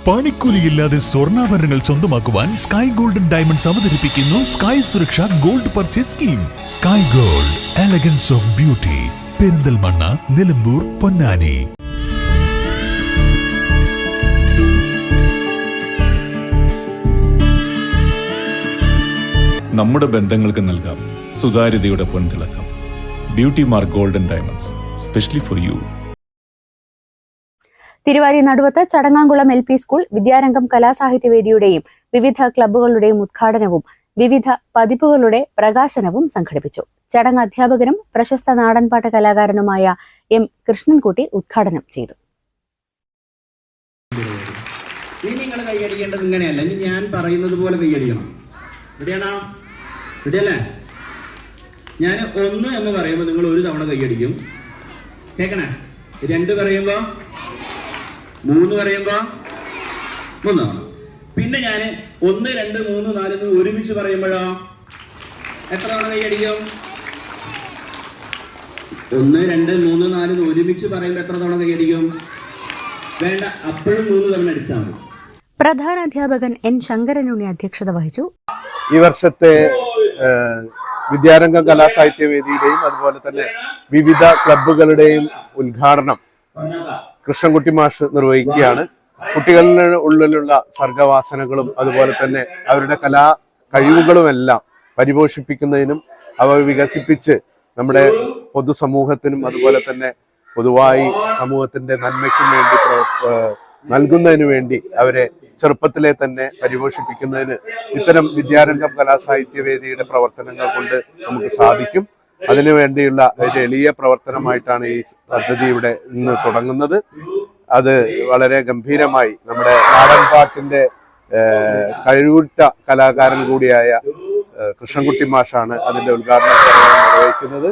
പണിക്കൂലിയില്ലാതെ സ്വർണ്ണാഭരണങ്ങൾ സ്വന്തമാക്കുവാൻ sky golden diamonds അവതരിപ്പിക്കുന്നു sky Suraksha gold purchase scheme. Sky gold, elegance of beauty. Perinthalmanna, Nilambur, Ponnani. നമ്മുടെ ബന്ധങ്ങൾക്ക് നൽകാം സുതാര്യതയുടെ പൊൻതിളക്കം. Beauty mark golden diamonds, specially for you. Thiruvari Naduvath Chadangamkulam LP school Vidyarangam കലാസാഹിത്യവേദിയുടെയും വിവിധ ക്ലബ്ബുകളുടെയും ഉദ്ഘാടനവും വിവിധ പതിപ്പുകളുടെ പ്രകാശനവും സംഘടിപ്പിച്ചു. ചടങ്ങ് അധ്യാപകനും പ്രശസ്ത നാടൻപാട്ട് കലാകാരനുമായ M. കൃഷ്ണൻകുട്ടി ഉദ്ഘാടനം ചെയ്തു. നിങ്ങൾ കൈയടിക്കേണ്ടത് ഇങ്ങനെയല്ല, ഇനി ഞാൻ പറയുന്നത് പോലെ കൈയടിക്കണം. റെഡിയാണോ? റെഡിയല്ലേ? ഞാൻ 1 എന്ന് പറയുമ്പോൾ നിങ്ങൾ ഒരു തവണ കൈയടിക്കും. കേൾക്കണേ? 2 പറയുമ്പോ, 3 പറയുമ്പോ 3 തവണ. പിന്നെ ഞാൻ 1, 2, 3, 4 എന്ന് ഒരുമിച്ച് പറയുമ്പോഴോ എത്ര തവണ കൈയടിക്കും? 1, 2, 3, 4 എന്ന് ഒരുമിച്ച് പറയുമ്പോൾ എത്ര തവണ കൈയടിക്കും? വേണ്ട, അപ്പോഴും 3 തവണ അടിച്ചാൽ മതി. പ്രധാനാധ്യാപകൻ N. ശങ്കരനുണ്ണി അധ്യക്ഷത വഹിച്ചു. ഈ വർഷത്തെ വിദ്യാരംഗം കലാസാഹിത്യവേദിയുടെയും അതുപോലെ തന്നെ വിവിധ ക്ലബ്ബുകളുടെയും ഉദ്ഘാടനം കൃഷ്ണൻകുട്ടി മാഷ് നിർവഹിക്കുകയാണ്. കുട്ടികളുടെ ഉള്ളിലുള്ള സർഗവാസനകളും അതുപോലെ തന്നെ അവരുടെ കലാ കഴിവുകളുമെല്ലാം പരിപോഷിപ്പിക്കുന്നതിനും അവ വികസിപ്പിച്ച് നമ്മുടെ പൊതുസമൂഹത്തിനും അതുപോലെ തന്നെ പൊതുവായി സമൂഹത്തിന്റെ നന്മയ്ക്കും വേണ്ടി നൽകുന്നതിന് വേണ്ടി അവരെ ചെറുപ്പത്തിലെ തന്നെ പരിപോഷിപ്പിക്കുന്നതിന് ഇത്തരം വിദ്യാരംഗം കലാസാഹിത്യവേദിയുടെ പ്രവർത്തനങ്ങൾ കൊണ്ട് നമുക്ക് സാധിക്കും. അതിനു വേണ്ടിയുള്ള ഒരു എളിയ പ്രവർത്തനമായിട്ടാണ് ഈ പദ്ധതി ഇവിടെ ഇന്ന് തുടങ്ങുന്നത്. അത് വളരെ ഗംഭീരമായി നമ്മുടെ നാടൻപാട്ടിന്റെ കഴിവുറ്റ കലാകാരൻ കൂടിയായ കൃഷ്ണൻകുട്ടി മാഷാണ് അതിന്റെ ഉദ്ഘാടനം നിർവഹിക്കുന്നത്.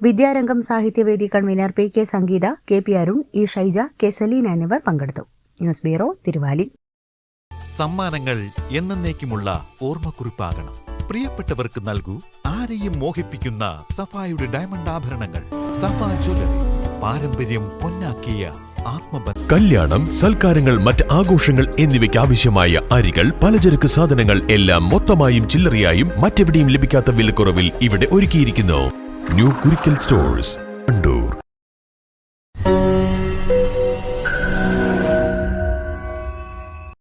Vidyarangam Sahityavedi convener P.K. Sangeetha, K.P. Arun, E. Shaija, K. Saleena എന്നിവർ പങ്കെടുത്തു. News bureau, Thiruvali. സമ്മാനങ്ങൾ എന്നേക്കുമുള്ള ഓർമ്മക്കുറിപ്പാകണം. പ്രിയപ്പെട്ടവർക്ക് നൽകൂ ആരെയും മോഹിപ്പിക്കുന്ന സഫായുടെ ഡയമണ്ട് ആഭരണങ്ങൾ. സഫ ജ്വല്ലറി, പാരമ്പര്യം പൊന്നാക്കിയ ആത്മബന്ധം. കല്യാണം, സൽക്കാരങ്ങൾ, മറ്റ് ആഘോഷങ്ങൾ എന്നിവയ്ക്ക് ആവശ്യമായ അരികൾ, പലചരക്ക് സാധനങ്ങൾ എല്ലാം മൊത്തമായും ചില്ലറയായും മറ്റെവിടെയും ലഭിക്കാത്ത വിലക്കുറവിൽ ഇവിടെ ഒരുക്കിയിരിക്കുന്നു. New Kurikkal stores, Wandoor.